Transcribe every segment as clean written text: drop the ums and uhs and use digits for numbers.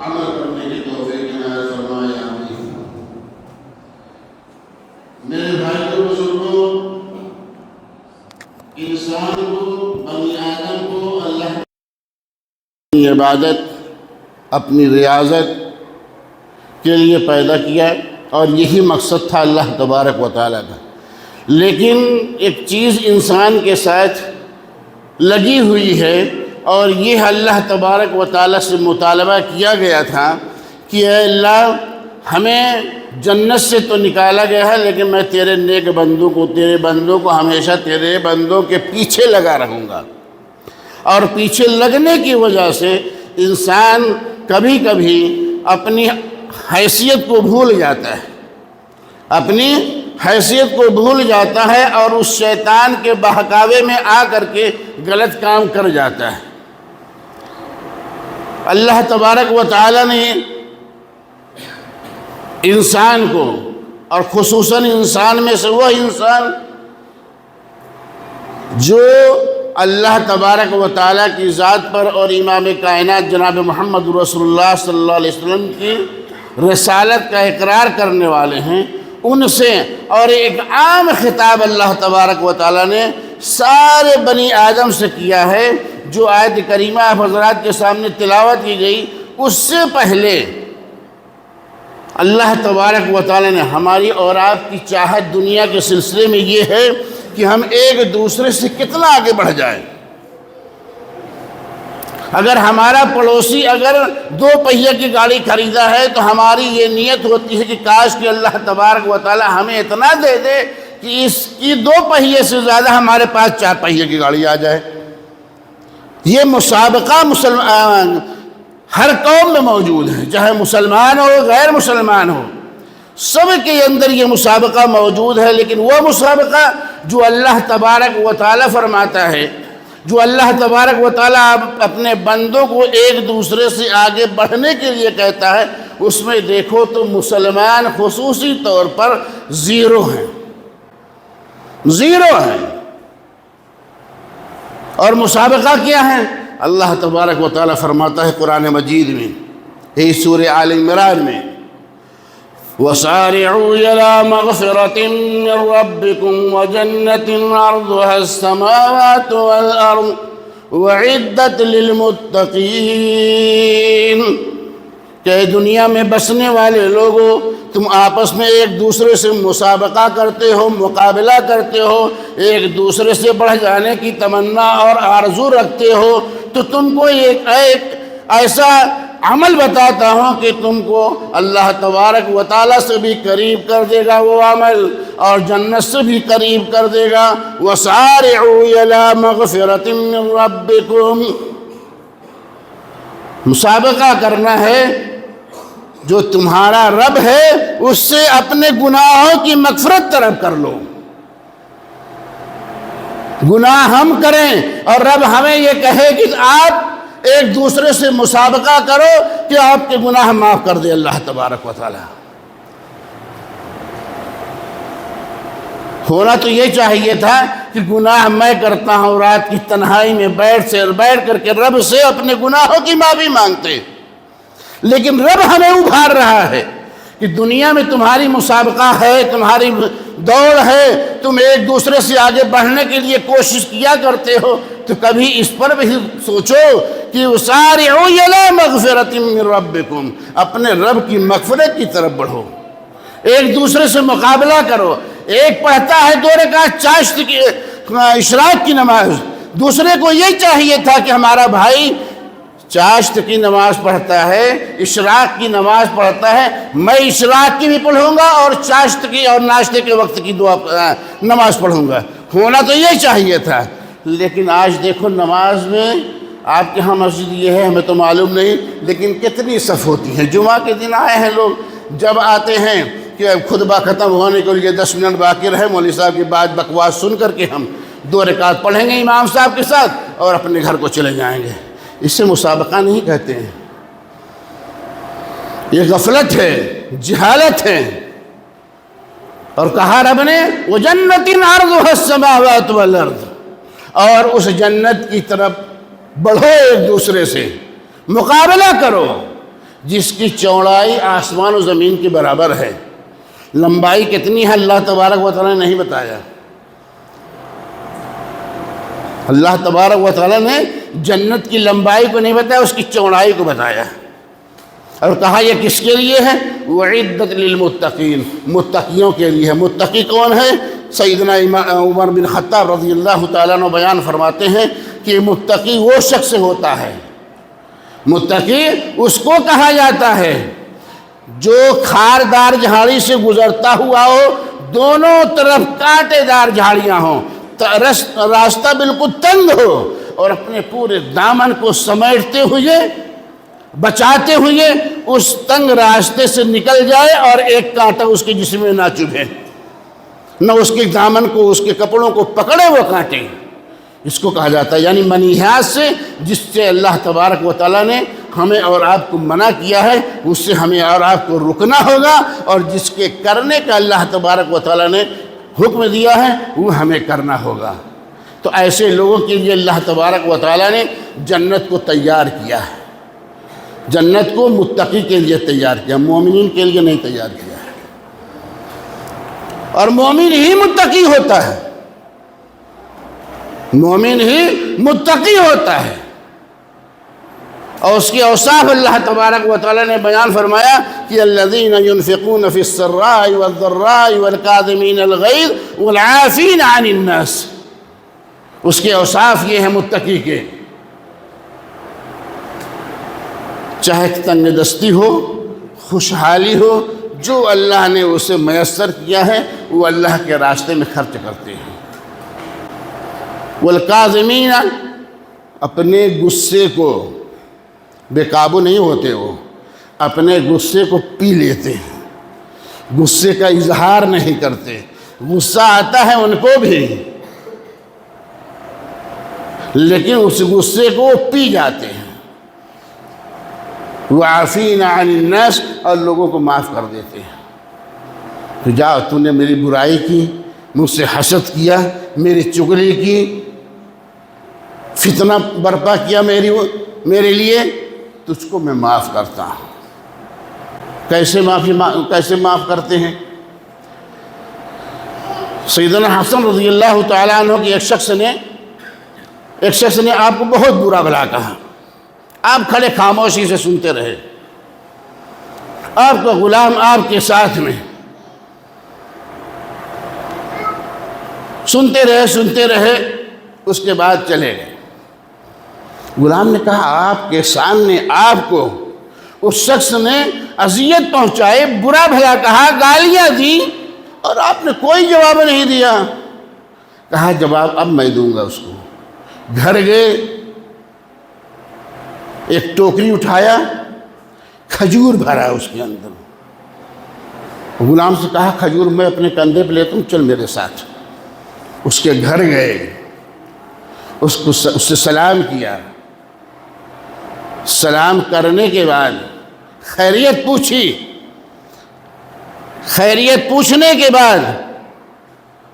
عمل کرنے کی توفیق عنایت فرمائے آمین۔ میرے بھائیوں بزرگوں، انسان کو، بنی آدم کو اللہ کی عبادت، اپنی ریاضت کے لیے پیدا کیا، اور یہی مقصد تھا اللہ تبارک و تعالیٰ کا۔ لیکن ایک چیز انسان کے ساتھ لگی ہوئی ہے، اور یہ اللہ تبارک و تعالیٰ سے مطالبہ کیا گیا تھا کہ اے اللہ، ہمیں جنت سے تو نکالا گیا ہے، لیکن میں تیرے نیک بندوں کو ہمیشہ تیرے بندوں کے پیچھے لگا رہوں گا۔ اور پیچھے لگنے کی وجہ سے انسان کبھی کبھی اپنی حیثیت کو بھول جاتا ہے، اور اس شیطان کے بہکاوے میں آ کر کے غلط کام کر جاتا ہے۔ اللہ تبارک و تعالیٰ نے انسان کو، اور خصوصاً انسان میں سے وہ انسان جو اللہ تبارک و تعالیٰ کی ذات پر اور امام کائنات جناب محمد رسول اللہ صلی اللہ علیہ وسلم کی رسالت کا اقرار کرنے والے ہیں، ان سے، اور ایک عام خطاب اللہ تبارک و تعالیٰ نے سارے بنی آدم سے کیا ہے، جو آیت کریمہ آپ حضرات کے سامنے تلاوت کی گئی، اس سے پہلے اللہ تبارک و تعالیٰ نے ہماری اور آپ کی چاہت دنیا کے سلسلے میں یہ ہے کہ ہم ایک دوسرے سے کتنا آگے بڑھ جائیں۔ اگر ہمارا پڑوسی اگر 2 پہیے کی گاڑی خریدا ہے تو ہماری یہ نیت ہوتی ہے کہ کاش کہ اللہ تبارک و تعالیٰ ہمیں اتنا دے دے کہ اس کی 2 پہیے سے زیادہ ہمارے پاس 4 پہیے کی گاڑی آ جائے۔ یہ مسابقہ ہر قوم میں موجود ہے، چاہے مسلمان ہو غیر مسلمان ہو، سب کے اندر یہ مسابقہ موجود ہے۔ لیکن وہ مسابقہ جو اللہ تبارک و تعالیٰ فرماتا ہے، جو اللہ تبارک و تعالیٰ اپنے بندوں کو ایک دوسرے سے آگے بڑھنے کے لیے کہتا ہے، اس میں دیکھو تو مسلمان خصوصی طور پر زیرو ہیں۔ اور مسابقہ کیا ہے؟ اللہ تبارک و تعالیٰ فرماتا ہے قرآن مجید میں، یہی سورہ آل عمران میں، وَسَارِعُوا إِلَىٰ مَغْفِرَةٍ مِّن رَّبِّكُمْ وَجَنَّةٍ عَرْضُهَا السَّمَاوَاتُ وَالْأَرْضُ أُعِدَّتْ لِلْمُتَّقِينَ۔ کہ دنیا میں بسنے والے لوگوں، تم آپس میں ایک دوسرے سے مسابقہ کرتے ہو، مقابلہ کرتے ہو، ایک دوسرے سے بڑھ جانے کی تمنا اور آرزو رکھتے ہو، تو تم کو ایک ایسا عمل بتاتا ہوں کہ تم کو اللہ تبارک و تعالیٰ سے بھی قریب کر دے گا وہ عمل، اور جنت سے بھی قریب کر دے گا۔ وَسَارِعُوا إِلَىٰ مَغْفِرَةٍ مِّن رَّبِّكُمْ۔ مسابقہ کرنا ہے، جو تمہارا رب ہے اس سے اپنے گناہوں کی مغفرت طلب کر لو۔ گناہ ہم کریں اور رب ہمیں یہ کہے کہ آپ ایک دوسرے سے مسابقہ کرو کہ آپ کے گناہ معاف کر دے اللہ تبارک و تعالی۔ ہونا تو یہ چاہیے تھا کہ گناہ میں کرتا ہوں، رات کی تنہائی میں بیٹھ کر کے رب سے اپنے گناہوں کی معافی مانگتے، لیکن رب ہمیں ابھار رہا ہے کہ دنیا میں تمہاری مسابقہ ہے، تمہاری دوڑ ہے، تم ایک دوسرے سے آگے بڑھنے کے لیے کوشش کیا کرتے ہو، تو کبھی اس پر بھی سوچو کہ وَسَارِعُوا إِلَىٰ مَغْفِرَةٍ مِّن رَّبِّكُمْ، اپنے رب کی مغفرت کی طرف بڑھو، ایک دوسرے سے مقابلہ کرو۔ ایک پڑھتا ہے 2 رکعت چاشت کی اشراق کی نماز، دوسرے کو یہ چاہیے تھا کہ ہمارا بھائی چاشت کی نماز پڑھتا ہے، اشراق کی نماز پڑھتا ہے، میں اشراق کی بھی پڑھوں گا اور چاشت کی اور ناشتے کے وقت کی نماز پڑھوں گا۔ ہونا تو یہ چاہیے تھا، لیکن آج دیکھو نماز میں، آپ کے ہاں مسجد یہ ہے ہمیں تو معلوم نہیں، لیکن کتنی صف ہوتی ہے۔ جمعہ کے دن آئے ہیں لوگ، جب آتے ہیں کہ خطبہ ختم ہونے کے لیے 10 منٹ باقی رہے، مولوی صاحب کی بات بکواس سن کر کے ہم 2 رکعت پڑھیں گے امام صاحب کے ساتھ اور اپنے گھر کو چلے جائیں گے۔ اسے مسابقہ نہیں کہتے ہیں، یہ غفلت ہے، جہالت ہے۔ اور کہا رب نے وَجَنَّةٍ عَرْضُهَا السَّمَاوَاتُ وَالْأَرْضُ، اور اس جنت کی طرف بڑھو، ایک دوسرے سے مقابلہ کرو۔ جس کی چوڑائی آسمان و زمین کے برابر ہے. لمبائی کتنی ہے اللہ تبارک و تعالیٰ نے نہیں بتایا. اللہ تبارک و تعالیٰ نے جنت کی لمبائی کو نہیں بتایا، اس کی چوڑائی کو بتایا، اور کہا یہ کس کے لیے ہے؟ وَعِدَّتْ لِلْمُتَّقِينَ، متقیوں کے لیے ہے. متقی کون ہے؟ سیدنا عمر بن خطاب رضی اللہ تعالیٰ عنہ بیان فرماتے ہیں کہ متقی وہ شخص ہوتا ہے، متقی اس کو کہا جاتا ہے جو خاردار جھاڑی سے گزرتا ہوا ہو، دونوں طرف کانٹے دار جھاڑیاں ہوں، راستہ بالکل تنگ ہو، اور اپنے پورے دامن کو سمیٹتے ہوئے بچاتے ہوئے اس تنگ راستے سے نکل جائے اور ایک کانٹا اس کے جسم میں نہ چبھے، نہ اس کے دامن کو، اس کے کپڑوں کو پکڑے وہ کانٹے. اس کو کہا جاتا ہے یعنی منیحات سے، جس سے اللہ تبارک و تعالیٰ نے ہمیں اور آپ کو منع کیا ہے، اس سے ہمیں اور آپ کو رکنا ہوگا، اور جس کے کرنے کا اللہ تبارک و تعالیٰ نے حکم دیا ہے وہ ہمیں کرنا ہوگا. تو ایسے لوگوں کے لیے اللہ تبارک و تعالیٰ نے جنت کو تیار کیا ہے. جنت کو متقی کے لیے تیار کیا، مومنین کے لیے نہیں تیار کیا ہے. اور مومن ہی متقی ہوتا ہے، مومن ہی متقی ہوتا ہے. اور اس کے اوصاف اللہ تبارک و تعالیٰ نے بیان فرمایا کہ الذین ينفقون فی السراء والضراء والکاظمین الغیظ والعافین عن الناس. اس کے اوصاف یہ ہیں متقی کے، چاہے تنگ دستی ہو، خوشحالی ہو، جو اللہ نے اسے میسر کیا ہے وہ اللہ کے راستے میں خرچ کرتے ہیں. والکاظمین، اپنے غصے کو بے قابو نہیں ہوتے، وہ اپنے غصے کو پی لیتے ہیں، غصے کا اظہار نہیں کرتے. غصہ آتا ہے ان کو بھی، لیکن اس غصے کو وہ پی جاتے ہیں. وعافین عن الناس، اور لوگوں کو معاف کر دیتے ہیں. تو جاؤ، تو نے میری برائی کی، مجھ سے حسد کیا، میری چغلی کی، فتنہ برپا کیا میرے لیے، تجھ کو میں معاف کرتا ہوں. کیسے معاف کرتے ہیں؟ سیدنا حسن رضی اللہ تعالیٰ عنہ کی ایک شخص نے آپ کو بہت برا بھلا کہا. آپ کھڑے خاموشی سے سنتے رہے، آپ کا غلام آپ کے ساتھ میں سنتے رہے. اس کے بعد چلے گئے. غلام نے کہا آپ کے سامنے آپ کو اس شخص نے اذیت پہنچائی، برا بھلا کہا، گالیاں دی، اور آپ نے کوئی جواب نہیں دیا. کہا جواب اب میں دوں گا اس کو. گھر گئے، ایک ٹوکری اٹھایا، کھجور بھرا اس کے اندر. غلام سے کہا کھجور میں اپنے کندھے پہ لیتا ہوں، چل میرے ساتھ. اس کے گھر گئے، اس سے سلام کیا. سلام کرنے کے بعد خیریت پوچھی. خیریت پوچھنے کے بعد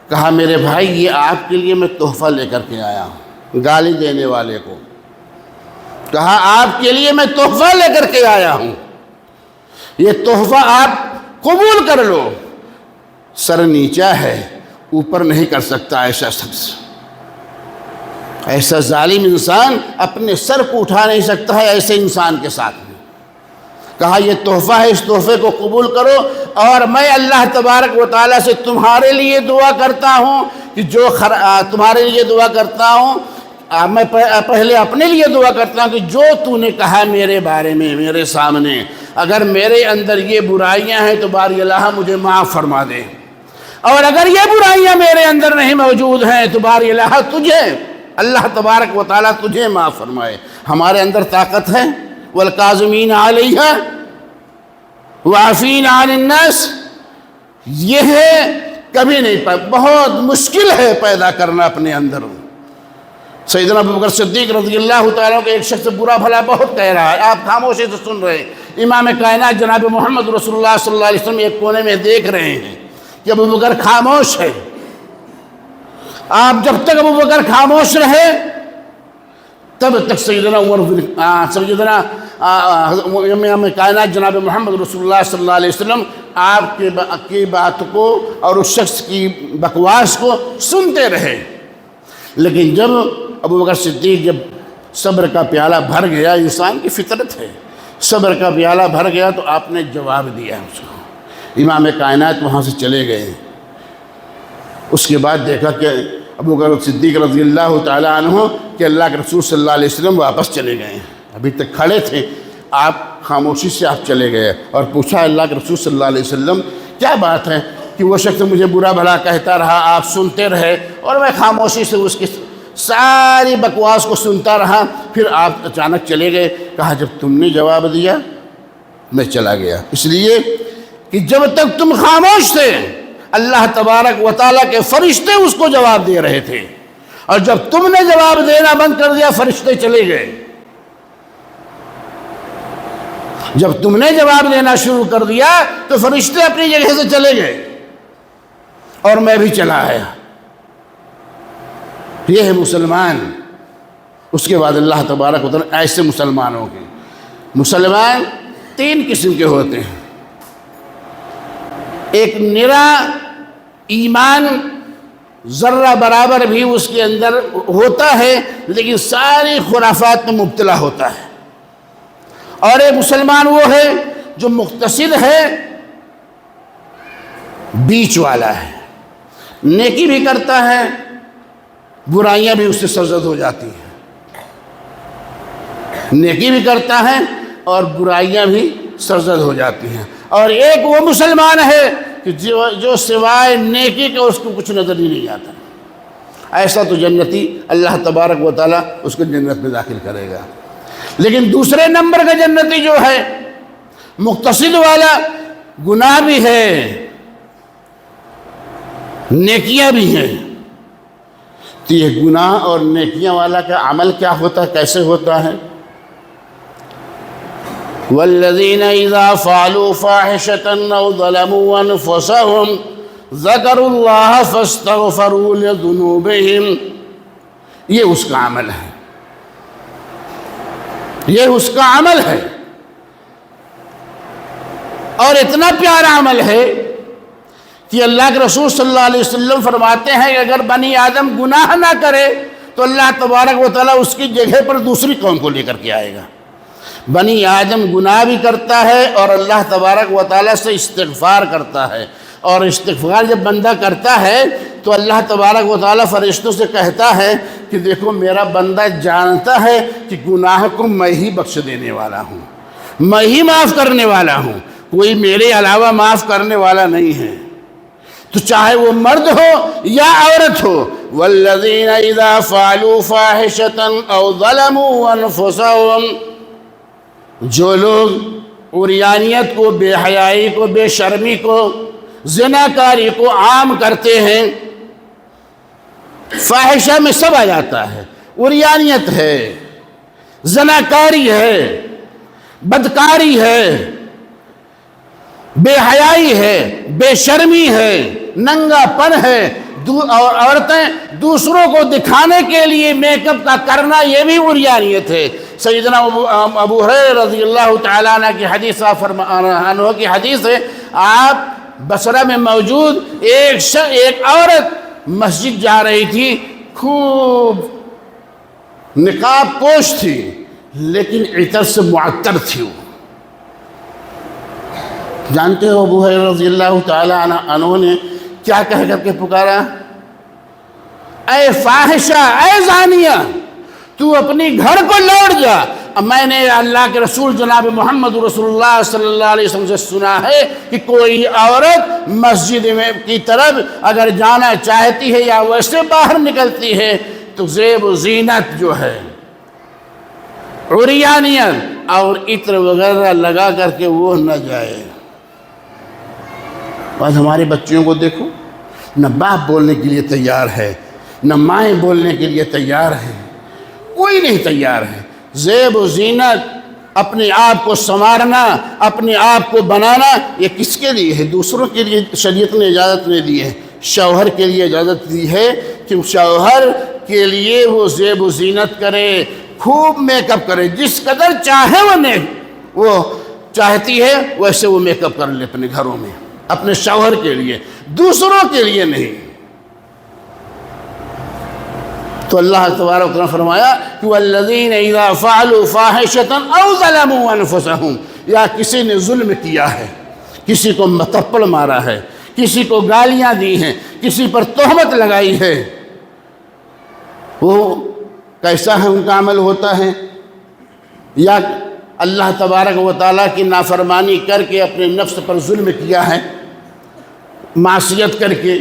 کہا میرے بھائی یہ آپ کے لیے میں تحفہ لے کر کے آیا ہوں. گالی دینے والے کو کہا آپ کے لیے میں تحفہ لے کر کے آیا ہوں، یہ تحفہ آپ قبول کر لو. سر نیچا ہے، اوپر نہیں کر سکتا ایسا شخص، ایسا ظالم انسان اپنے سر کو اٹھا نہیں سکتا ہے ایسے انسان کے ساتھ میں. کہا یہ تحفہ ہے، اس تحفے کو قبول کرو، اور میں اللہ تبارک و تعالیٰ سے تمہارے لیے دعا کرتا ہوں کہ تمہارے لیے دعا کرتا ہوں، میں پہلے اپنے لیے دعا کرتا ہوں کہ جو تو نے کہا میرے بارے میں میرے سامنے، اگر میرے اندر یہ برائیاں ہیں تو باری اللہ مجھے معاف فرما دے، اور اگر یہ برائیاں میرے اندر نہیں موجود ہیں تو باری اللہ تجھے، اللہ تبارک و تعالیٰ تجھے معاف فرمائے. ہمارے اندر طاقت ہے. والکاظمین علیہ وعافین عن الناس، یہ کبھی نہیں بہت مشکل ہے پیدا کرنا اپنے اندر. سیدنا ابوبکر صدیق رضی اللہ تعالیٰ کو ایک شخص برا بھلا بہت کہہ رہا ہے، آپ خاموشی سے سن رہے ہیں. امام کائنات جناب محمد رسول اللہ صلی اللہ علیہ وسلم ایک کونے میں دیکھ رہے ہیں کہ ابوبکر خاموش ہے. آپ جب تک ابوبکر خاموش رہے تب تک سیدنا امام کائنات جناب محمد رسول اللہ صلی اللہ علیہ وسلم آپ کی بات کو اور اس شخص کی بکواس کو سنتے رہے۔ لیکن جب ابو بکر صدیق جب صبر کا پیالہ بھر گیا، انسان کی فطرت ہے، صبر کا پیالہ بھر گیا تو آپ نے جواب دیا اس کو۔ امام کائنات وہاں سے چلے گئے۔ اس کے بعد دیکھا کہ ابو بکر صدیق رضی اللہ تعالیٰ عنہ کہ اللہ کے رسول صلی اللہ علیہ وسلم واپس چلے گئے، ابھی تک کھڑے تھے، آپ خاموشی سے آپ چلے گئے اور پوچھا اللہ کے رسول صلی اللہ علیہ وسلم کیا بات ہے کہ وہ شخص مجھے برا بھلا کہتا رہا، آپ سنتے رہے اور میں خاموشی سے اس کی ساری بکواس کو سنتا رہا، پھر آپ اچانک چلے گئے۔ کہا جب تم نے جواب دیا میں چلا گیا، اس لیے کہ جب تک تم خاموش تھے اللہ تبارک و تعالیٰ کے فرشتے اس کو جواب دے رہے تھے، اور جب تم نے جواب دینا بند کر دیا فرشتے چلے گئے۔ جب تم نے جواب دینا شروع کر دیا تو فرشتے اپنی جگہ سے چلے گئے اور میں بھی چلا آیا۔ یہ ہے مسلمان۔ اس کے بعد اللہ تبارک و تعالیٰ ایسے مسلمانوں کے مسلمان تین قسم کے ہوتے ہیں۔ ایک نرا ایمان ذرہ برابر بھی اس کے اندر ہوتا ہے لیکن ساری خرافات میں مبتلا ہوتا ہے، اور ایک مسلمان وہ ہے جو مقتصد ہے، بیچ والا ہے، نیکی بھی کرتا ہے برائیاں بھی اس سے سرزد ہو جاتی ہیں، نیکی بھی کرتا ہے اور برائیاں بھی سرزد ہو جاتی ہیں۔ اور ایک وہ مسلمان ہے کہ جو سوائے نیکی کے اس کو کچھ نظر ہی نہیں آتا، ایسا تو جنتی اللہ تبارک و تعالیٰ اس کو جنت میں داخل کرے گا۔ لیکن دوسرے نمبر کا جنتی جو ہے مقتصد والا، گناہ بھی ہے نیکیاں بھی ہیں، تو یہ گناہ اور نیکیاں والا کا عمل کیا ہوتا ہے، کیسے ہوتا ہے؟ والذین اذا فعلوا فاحشة او ظلموا انفسهم ذکروا اللہ فاستغفروا لذنوبہم، یہ اس کا عمل ہے، یہ اس کا عمل ہے، اور اتنا پیارا عمل ہے کہ اللہ کے رسول صلی اللہ علیہ وسلم فرماتے ہیں کہ اگر بنی آدم گناہ نہ کرے تو اللہ تبارک و تعالیٰ اس کی جگہ پر دوسری قوم کو لے کر کے آئے گا۔ بنی آدم گناہ بھی کرتا ہے اور اللہ تبارک و تعالیٰ سے استغفار کرتا ہے، اور استغفار جب بندہ کرتا ہے تو اللہ تبارک و تعالیٰ فرشتوں سے کہتا ہے کہ دیکھو میرا بندہ جانتا ہے کہ گناہ کو میں ہی بخش دینے والا ہوں، میں ہی معاف کرنے والا ہوں، کوئی میرے علاوہ معاف کرنے والا نہیں ہے، تو چاہے وہ مرد ہو یا عورت ہو۔ والذین اذا فعلوا فاحشة او ظلموا انفسهم، جو لوگ عریانیت کو، بے حیائی کو، بے شرمی کو، زناکاری کو عام کرتے ہیں، فاحشہ میں سب آ جاتا ہے، عریانیت ہے، زناکاری ہے، بدکاری ہے، بے حیائی ہے، بے شرمی ہے، ننگا پن ہے، اور عورتیں دوسروں کو دکھانے کے لیے میک اپ کا کرنا، یہ بھی عریانیت ہے۔ سیدنا ابو ہریرہ رضی اللہ تعالیٰ عنہ کی حدیث عنہ کی حدیث ہے، آپ بصرہ میں موجود ایک عورت مسجد جا رہی تھی، خوب نقاب پوش تھی لیکن عطر سے معطر تھی۔ وہ جانتے ہو ابو ہریرہ رضی اللہ تعالیٰ عنہ نے کیا کہہ کر کے پکارا؟ اے فاحشہ، اے زانیہ، تو اپنی گھر کو لوٹ جا۔ میں نے اللہ کے رسول جناب محمد رسول اللہ صلی اللہ علیہ وسلم سے سنا ہے کہ کوئی عورت مسجد میں کی طرف اگر جانا چاہتی ہے یا ویسے باہر نکلتی ہے تو زیب و زینت جو ہے، عریانیت اور عطر وغیرہ لگا کر کے وہ نہ جائے۔ آج ہمارے بچیوں کو دیکھو، نہ باپ بولنے کے لیے تیار ہے، نہ مائیں بولنے کے لیے تیار ہیں، کوئی نہیں تیار ہے۔ زیب و زینت، اپنے آپ کو سنوارنا، اپنے آپ کو بنانا، یہ کس کے لیے ہے؟ دوسروں کے لیے شریعت نے اجازت نہیں دی ہے، شوہر کے لیے اجازت دی ہے کہ شوہر کے لیے وہ زیب و زینت کرے، خوب میک اپ کرے، جس قدر چاہے وہ چاہتی ہے ویسے وہ میک اپ کر لے اپنے گھروں میں، اپنے شوہر کے لیے، دوسروں کے لیے نہیں۔ تو اللہ تبارک و تعالیٰ نے فرمایا کہ والذین اذا فعلوا فاحشۃ او ظلموا انفسهم، یا کسی نے ظلم کیا ہے، کسی کو تھپڑ مارا ہے، کسی کو گالیاں دی ہیں، کسی پر تہمت لگائی ہے، وہ کیسا ہے ان کا عمل ہوتا ہے؟ یا اللہ تبارک و تعالیٰ کی نافرمانی کر کے اپنے نفس پر ظلم کیا ہے، معصیت کر کے،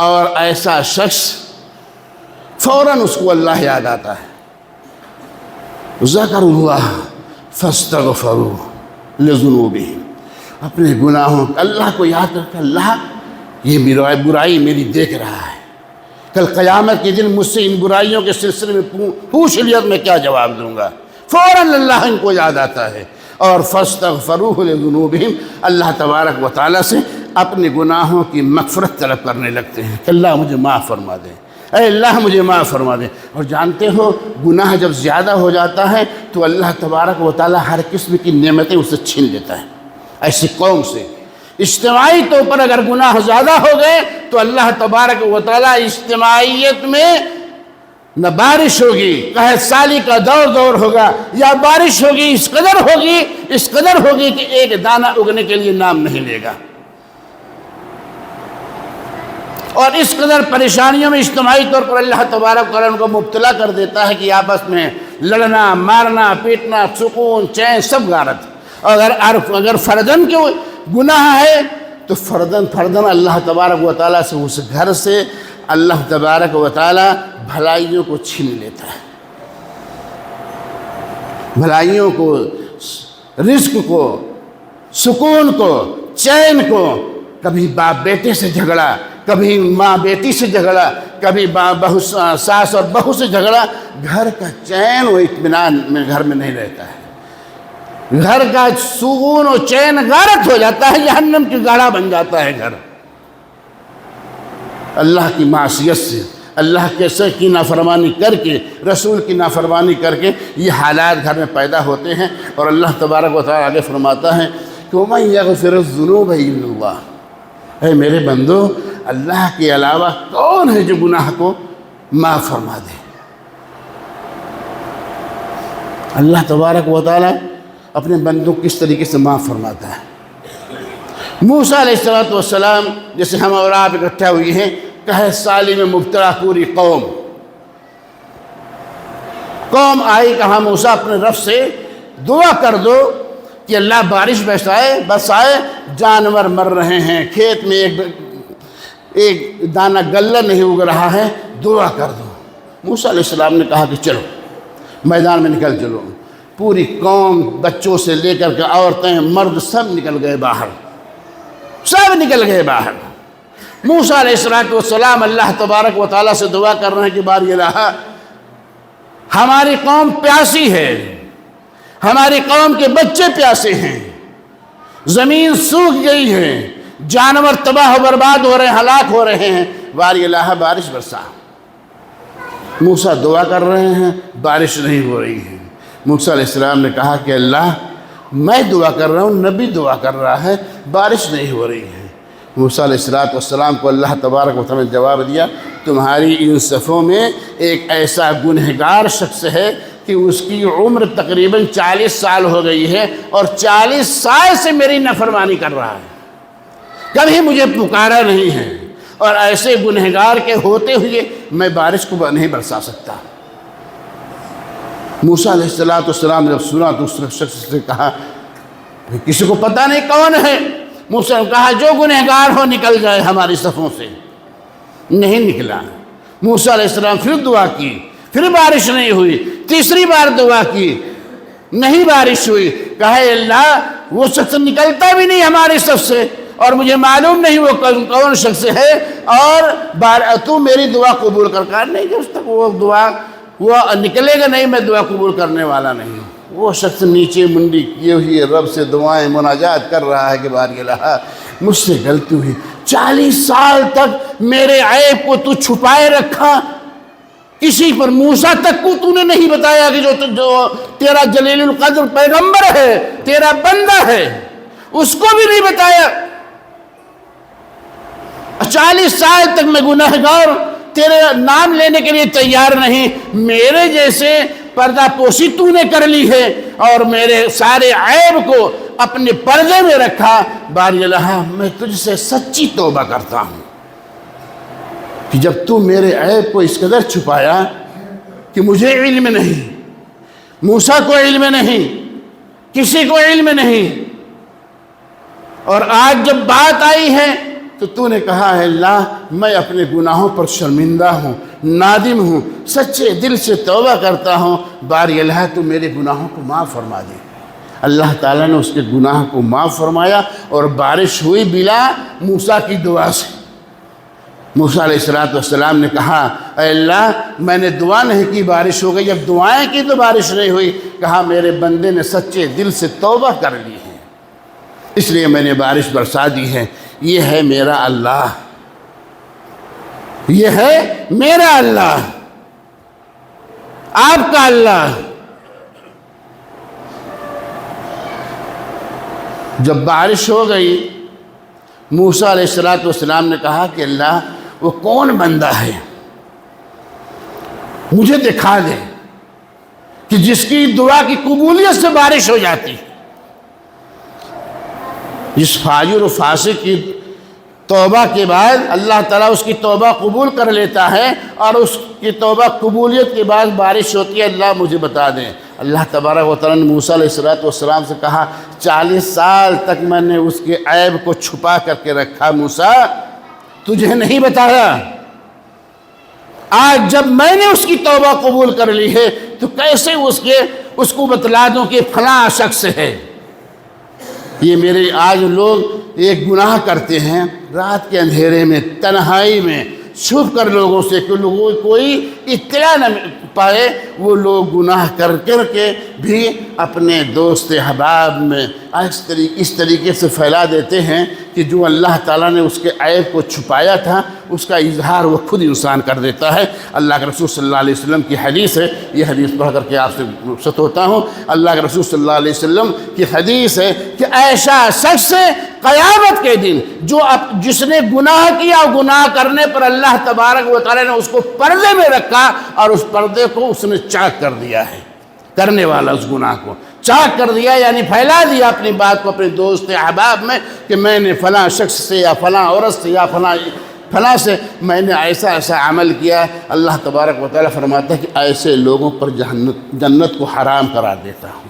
اور ایسا شخص فوراً اس کو اللہ یاد آتا ہے، ذکر اللہ فاستغفروا لذنوبہم، اپنے گناہوں اللہ کو یاد کر کے، اللہ یہ برائی میری دیکھ رہا ہے، کل قیامت کے دن مجھ سے ان برائیوں کے سلسلے میں پوچھ لیا تو میں کیا جواب دوں گا؟ فوراً اللہ ان کو یاد آتا ہے، اور فاستغفروا لذنوبہم، اللہ تبارک و تعالیٰ سے اپنے گناہوں کی مغفرت طلب کرنے لگتے ہیں کہ اللہ مجھے معاف فرما دے، اے اللہ مجھے معاف فرما دے۔ اور جانتے ہو گناہ جب زیادہ ہو جاتا ہے تو اللہ تبارک و تعالیٰ ہر قسم کی نعمتیں اسے چھین لیتا ہے۔ ایسی قوم سے اجتماعی طور پر اگر گناہ زیادہ ہو گئے تو اللہ تبارک و تعالیٰ اجتماعیت میں نہ بارش ہوگی، قحط سالی کا دور ہوگا، یا بارش ہوگی اس قدر ہوگی کہ ایک دانہ اگنے کے لیے نام نہیں لے گا، اور اس قدر پریشانیوں میں اجتماعی طور پر اللہ تبارک و تعالیٰ ان کو مبتلا کر دیتا ہے کہ آپس میں لڑنا، مارنا، پیٹنا، سکون، چین سب غارت۔ اگر فردن کے گناہ ہے تو فردن اللہ تبارک و تعالیٰ سے، اس گھر سے اللہ تبارک و تعالیٰ بھلائیوں کو چھین لیتا ہے، بھلائیوں کو، رزق کو، سکون کو، چین کو۔ کبھی باپ بیٹے سے جھگڑا، کبھی ماں بیٹی سے جھگڑا، کبھی ساس اور بہو سے جھگڑا، گھر کا چین و اطمینان میں گھر میں نہیں رہتا ہے، گھر کا سکون و چین غارت ہو جاتا ہے، جہنم کی گاڑا بن جاتا ہے گھر، اللہ کی معصیت سے، اللہ کے سر کی نافرمانی کر کے، رسول کی نافرمانی کر کے یہ حالات گھر میں پیدا ہوتے ہیں۔ اور اللہ تبارک و تعالیٰ آگے فرماتا ہے کہ وَمَن يَغْفِرُ الذُّنُوبَ إِلَّا اللَّهُ، اے میرے بندو اللہ کے علاوہ کون ہے جو گناہ کو معاف فرما دے؟ اللہ تبارک و تعالیٰ اپنے بندوں کس طریقے سے معاف فرماتا ہے۔ موسیٰ علیہ السلام جیسے ہم اور آپ اکٹھا ہوئے ہیں، قحط سالی میں مبتلا پوری قوم آئی، کہا موسیٰ اپنے رب سے دعا کر دو کہ اللہ بارش بس آئے، جانور مر رہے ہیں، کھیت میں ایک دانہ غلہ نہیں اگ رہا ہے، دعا کر دو۔ موسیٰ علیہ السلام نے کہا کہ چلو میدان میں نکل چلو۔ پوری قوم بچوں سے لے کر کے عورتیں، مرد سب نکل گئے باہر، موسیٰ علیہ السلام اللہ تبارک و تعالیٰ سے دعا کر رہے ہیں کہ باری الہ ہماری قوم پیاسی ہے، ہماری قوم کے بچے پیاسے ہیں، زمین سوکھ گئی ہے، جانور تباہ و برباد ہو رہے ہیں، ہلاک ہو رہے ہیں، باری الہ بارش برسا۔ موسیٰ دعا کر رہے ہیں، بارش نہیں ہو رہی ہے۔ موسیٰ علیہ السلام نے کہا کہ اللہ میں دعا کر رہا ہوں، نبی دعا کر رہا ہے، بارش نہیں ہو رہی ہے۔ موسیٰ علیہ السلام کو اللہ تبارک و تعالیٰ نے جواب دیا، تمہاری ان صفوں میں ایک ایسا گنہگار شخص ہے کہ اس کی عمر تقریباً 40 سال ہو گئی ہے، اور 40 سال سے میری نافرمانی کر رہا ہے، کبھی مجھے پکارا نہیں ہے، اور ایسے گنہگار کے ہوتے ہوئے میں بارش کو نہیں برسا سکتا۔ موسیٰ علیہ السلام نے جب سنا تو اس شخص سے کہا، کسی کو پتہ نہیں کون ہے؟ موسیٰ نے کہا جو گنہگار ہو نکل جائے ہماری صفوں سے۔ نہیں نکلا۔ موسیٰ علیہ السلام پھر دعا کی، پھر بارش نہیں ہوئی، تیسری بار دعا کی، نہیں بارش ہوئی۔ کہا اے اللہ وہ شخص نکلتا بھی نہیں ہماری صف سے، اور مجھے معلوم نہیں وہ کون شخص ہے، اور تو میری دعا قبول کر۔ کہا نہیں، جب تک وہ نکلے گا نہیں میں دعا قبول کرنے والا نہیں ہوں۔ وہ شخص نیچے منڈی کیے ہوئے رب سے دعائیں مناجات کر رہا ہے کہ باری الہ مجھ سے غلطی ہوئی، 40 سال تک میرے عیب کو تو چھپائے رکھا، کسی پر موسیٰ تک کو تو نے نہیں بتایا کہ جو تیرا جلیل القدر پیغمبر ہے، تیرا بندہ ہے، اس کو بھی نہیں بتایا۔ 40 سال تک میں گناہگار تیرے نام لینے کے لیے تیار نہیں، میرے جیسے پردہ پوشی تو نے کر لی ہے اور میرے سارے عیب کو اپنے پردے میں رکھا۔ باری الہ میں تجھ سے سچی توبہ کرتا ہوں کہ جب تو میرے عیب کو اس قدر چھپایا کہ مجھے علم نہیں، موسیٰ کو علم نہیں، کسی کو علم نہیں، اور آج جب بات آئی ہے تو نے کہا ہے اللہ میں اپنے گناہوں پر شرمندہ ہوں، نادم ہوں، سچے دل سے توبہ کرتا ہوں، باری الہ تو میرے گناہوں کو معاف فرما دے۔ اللہ تعالیٰ نے اس کے گناہ کو معاف فرمایا اور بارش ہوئی بلا موسیٰ کی دعا سے۔ موسیٰ علیہ السلام نے کہا اے اللہ میں نے دعا نہیں کی بارش ہو گئی، جب دعائیں کی تو بارش نہیں ہوئی، کہا میرے بندے نے سچے دل سے توبہ کر لی ہے اس لیے میں نے بارش برسا دی ہے۔ یہ ہے میرا اللہ، یہ ہے میرا اللہ، آپ کا اللہ۔ جب بارش ہو گئی موسیٰ علیہ السلام نے کہا کہ اللہ وہ کون بندہ ہے مجھے دکھا دے کہ جس کی دعا کی قبولیت سے بارش ہو جاتی، جس فاجر و فاسق کی توبہ کے بعد اللہ تعالیٰ اس کی توبہ قبول کر لیتا ہے اور اس کی توبہ قبولیت کے بعد بارش ہوتی ہے، اللہ مجھے بتا دیں۔ اللہ تبارک و تعالیٰ نے موسیٰ علیہ السلام سے کہا 40 سال تک میں نے اس کے عیب کو چھپا کر کے رکھا، موسیٰ تجھے نہیں بتایا، آج جب میں نے اس کی توبہ قبول کر لی ہے تو کیسے اس کو بتلا دوں کہ فلاں شخص ہے۔ یہ میرے آج لوگ ایک گناہ کرتے ہیں رات کے اندھیرے میں تنہائی میں چھپ کر لوگوں سے کہ لوگوں کوئی اطلاع نہ پائے، وہ لوگ گناہ کر کر کے بھی اپنے دوست احباب میں اس طریقے سے پھیلا دیتے ہیں کہ جو اللہ تعالیٰ نے اس کے عیب کو چھپایا تھا اس کا اظہار وہ خود انسان کر دیتا ہے۔ اللہ کے رسول صلی اللہ علیہ وسلم کی حدیث ہے، یہ حدیث پڑھ کر کے آپ سے رخصت ہوتا ہوں۔ اللہ کے رسول صلی اللہ علیہ وسلم کی حدیث ہے کہ ایسا شخص قیامت کے دن جس نے گناہ کیا، گناہ کرنے پر اللہ تبارک و تعالیٰ نے اس کو پردے میں رکھا اور اس پردے کو اس نے چاک کر دیا ہے، کرنے والا اس گناہ کو چاک کر دیا، یعنی پھیلا دیا اپنی بات کو اپنے دوست احباب میں کہ میں نے فلاں شخص سے یا فلاں عورت سے یا فلاں سے میں نے ایسا عمل کیا۔ اللہ تبارک و تعالیٰ فرماتا ہے کہ ایسے لوگوں پر جنت کو حرام قرار دیتا ہوں،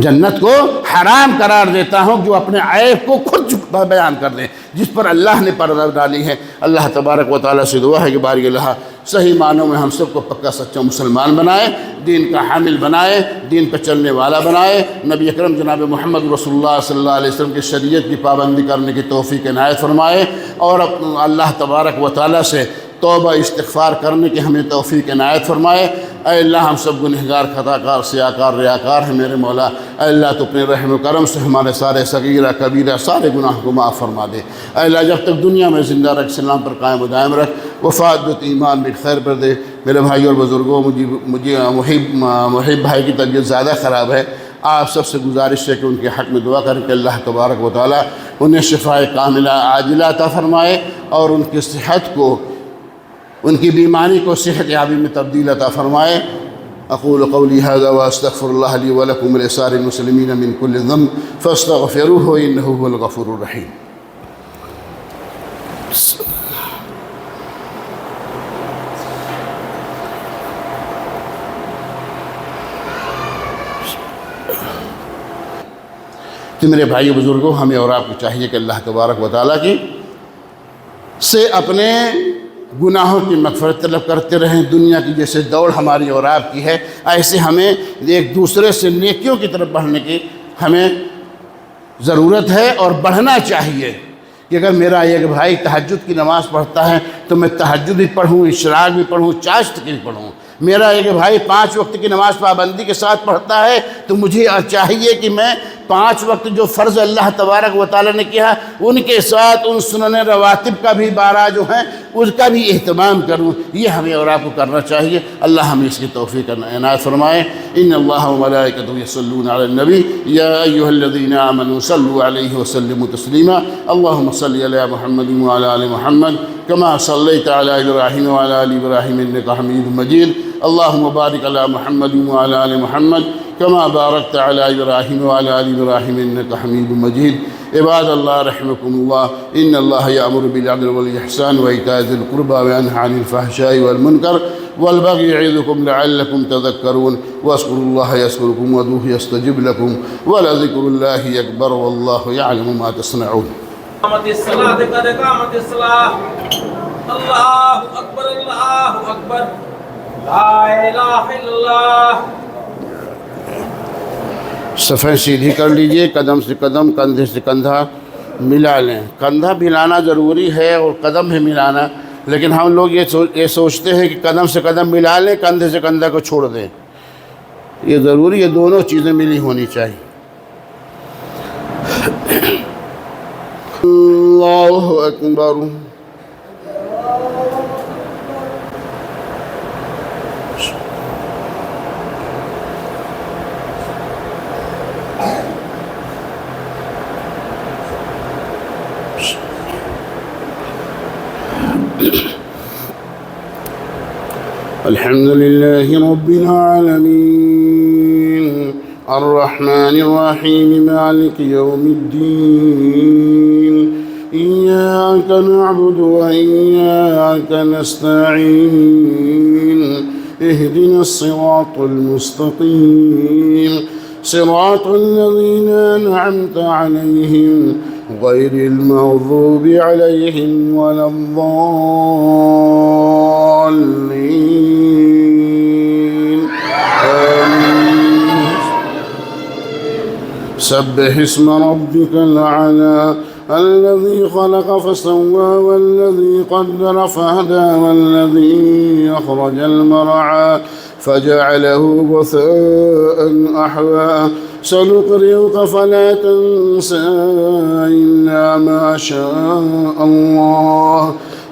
جنت کو حرام قرار دیتا ہوں جو اپنے عیب کو خود بیان کر دیں، جس پر اللہ نے پردہ ڈالی ہے۔ اللہ تبارک و تعالیٰ سے دعا ہے کہ باری اللہ صحیح معنوں میں ہم سب کو پکا سچا مسلمان بنائے، دین کا حامل بنائے، دین پہ چلنے والا بنائے، نبی اکرم جناب محمد رسول اللہ صلی اللہ علیہ وسلم کی شریعت کی پابندی کرنے کی توفیق عنایت فرمائے، اور اللہ تبارک و تعالیٰ سے توبہ استغفار کرنے کی ہمیں توفیق عنایت فرمائے۔ اے اللہ ہم سب گنہگار، خطاکار، سیاکار، ریاکار ہیں میرے مولا، اے اللہ تو اپنے رحم و کرم سے ہمارے سارے صغیرہ کبیرہ سارے گناہ کو معاف فرما دے۔ اے اللہ جب تک دنیا میں زندہ رکھ، اسلام پر قائم و دائم رکھ، وفات دیت ایمان بالخیر پر دے۔ میرے بھائی اور بزرگوں، مجھے محب بھائی کی طبیعت زیادہ خراب ہے، آپ سب سے گزارش ہے کہ ان کے حق میں دعا کریں کہ اللہ تبارک و تعالیٰ انہیں شفاء کاملہ عاجلہ عطا فرمائے اور ان کی صحت کو، ان کی بیماری کو صحت یابی میں تبدیل عطا فرمائے۔ اقول قولی ھذا واستغفر اللہ لی ولکم ولسائر المسلمین من کل ذنب فاستغفروہ انہ ھو الغفور الرحیم۔ تو میرے بھائی بزرگوں، ہمیں اور آپ کو چاہیے کہ اللہ تبارک و تعالیٰ کی سے اپنے گناہوں کی مغفرت طلب کرتے رہیں۔ دنیا کی جیسے دوڑ ہماری اور آپ کی ہے، ایسے ہمیں ایک دوسرے سے نیکیوں کی طرف بڑھنے کی ہمیں ضرورت ہے اور بڑھنا چاہیے کہ اگر میرا ایک بھائی تہجد کی نماز پڑھتا ہے تو میں تہجد بھی پڑھوں، اشراق بھی پڑھوں، چاشت کی بھی پڑھوں۔ میرا ایک بھائی 5 وقت کی نماز پابندی کے ساتھ پڑھتا ہے تو مجھے چاہیے کہ میں 5 وقت جو فرض اللہ تبارک و تعالیٰ نے کیا ان کے ساتھ ان سنن رواتب کا بھی 12 جو ہیں اس کا بھی اہتمام کروں، یہ ہمیں اور آپ کو کرنا چاہیے۔ اللہ ہمیں اس کی توفیق عنایت فرمائے۔ ان اللہ وملائکتہ یصلون علی النبی یا ایھا الذین آمنوا صلوا علیہ وسلموا تسلیما اللہم صل علی محمد وعلی آل محمد کما صلیت علی ابراہیم وعلی آل ابراہیم انک حمید مجید اللہم بارک علی محمد وعلی آل محمد كما باركت على إبراهيم وعلى آل إبراهيم إنك حميد مجيد عباد الله رحمكم الله إن الله يأمر بالعدل والإحسان وإيتاء ذي القربى وينهى عن الفحشاء والمنكر والبغي يعظكم لعلكم تذكرون واذكروا الله يذكركم وادعوه يستجب لكم ولذكر الله أكبر والله يعلم ما تصنعون. قامت الصلاة قد قامت الصلاة الله أكبر الله أكبر لا إله إلا الله. صفیں سیدھی کر لیجئے، قدم سے قدم، کندھے سے کندھا ملا لیں۔ کندھا ملانا ضروری ہے اور قدم بھی ملانا، لیکن ہم لوگ یہ سوچتے ہیں کہ قدم سے قدم ملا لیں، کندھے سے کندھا کو چھوڑ دیں۔ یہ ضروری ہے، دونوں چیزیں ملی ہونی چاہیے۔ اللہ اکبر۔ الحمد لله رب العالمين الرحمن الرحيم مالك يوم الدين إياك نعبد وإياك نستعين اهدنا الصراط المستقيم صراط الذين أنعمت عليهم غير المغضوب عليهم ولا الضالين آمين. سبح اسم ربك الأعلى الذي خلق فسوى والذي قدر فهدى والذي أخرج المرعى فجعله غثاء أحوى سنقرئك فلا تنسى إلا ما شاء الله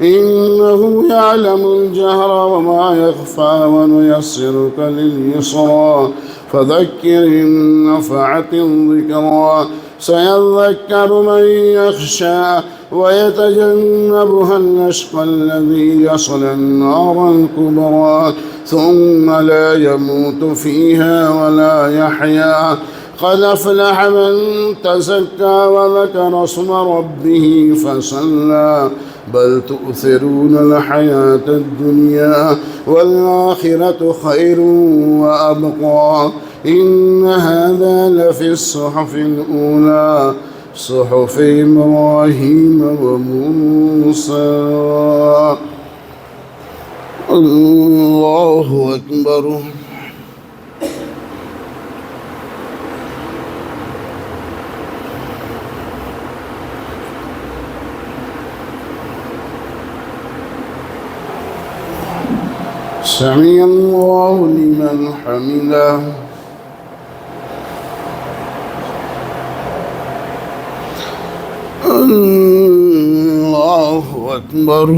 إنه يعلم الجهر وما يخفى ونيسرك لليسرى فذكر إن نفعت الذكرى سيذكر من يخشى ويتجنبها الأشقى الذي يصلى النار الكبرى ثم لا يموت فيها ولا يحيا قد أفلح من تزكى وذكر اسم ربه فصلى بل تؤثرون الحياة الدنيا والآخرة خير وأبقى إن هذا لفي الصحف الأولى صحف إبراهيم وموسى. الله أكبر. سمع الله لمن حمده. الله أكبر.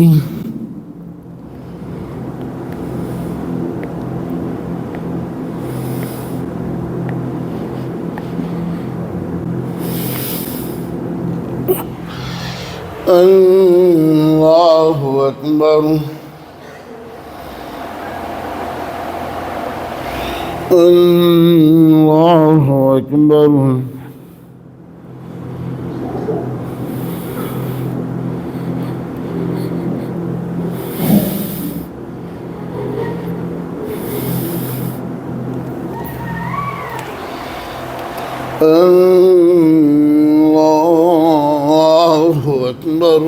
الله أكبر. الله أكبر. الله أكبر.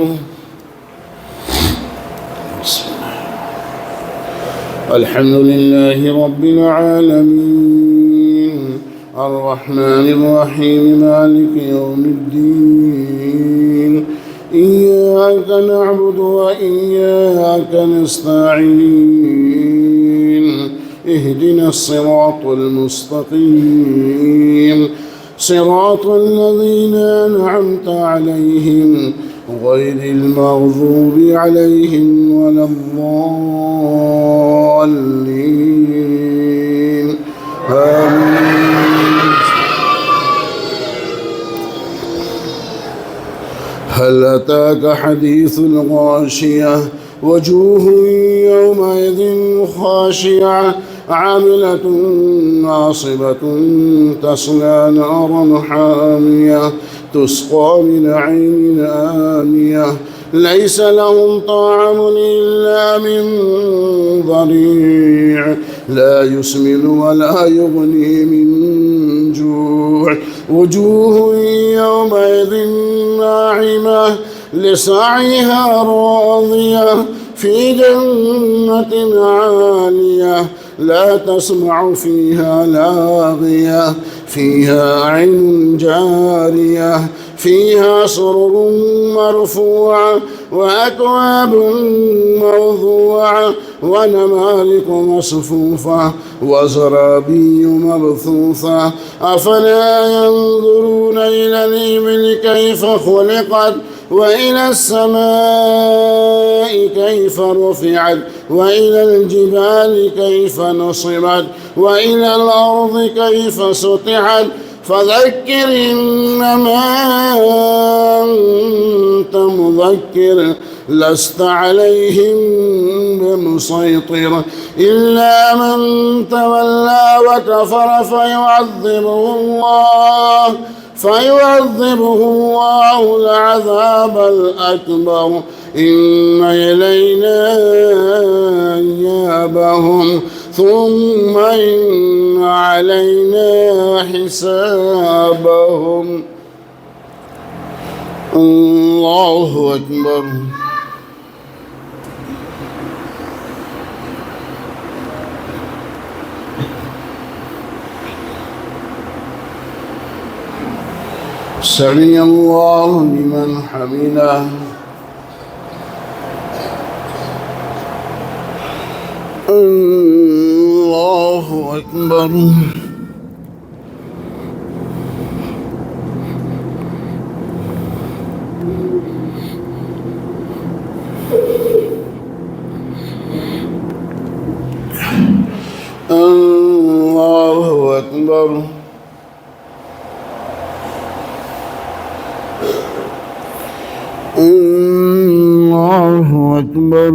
الحمد لله رب العالمين الرحمن الرحيم مالك يوم الدين إياك نعبد وإياك نستعين اهدنا الصراط المستقيم صراط الذين أنعمت عليهم غير المغضوب عليهم ولا الضالين آمين. هل أتاك حديث الغاشية وجوه يومئذ خاشعة عاملة ناصبة تصلى نارا حامية تسقى من عين آنية ليس لهم طعام إلا من ضريع لا يسمن ولا يغني من جوع وجوه يومئذ ناعمة لسعيها راضية في جنة عالية لا تسمع فيها لاغية فيها عين جارية فيها سرر مرفوعة وأكواب موضوعة ونمارق مصفوفة وزرابي مبثوثة أفلا ينظرون إلى الإبل كيف خلقت وإلى السماء كيف رفعت وإلى الجبال كيف نصبت وإلى الأرض كيف سطحت فذكر إنما أنت مذكر لست عليهم بمسيطر إلا من تولى وكفر فيعذبه الله العذاب الأكبر إن إلينا إيابهم ثم إن علينا حسابهم. الله أكبر. سمع الله لمن حمده. الله أكبر. الله أكبر. الله أكبر.